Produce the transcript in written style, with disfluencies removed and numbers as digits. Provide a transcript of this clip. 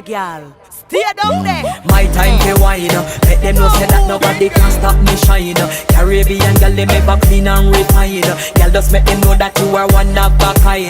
girl. Stay down there. My time to wine. Let them know say that nobody can stop me shine. Caribbean girl, they make up clean and refine. Girl, just make them know that you are one of a kind.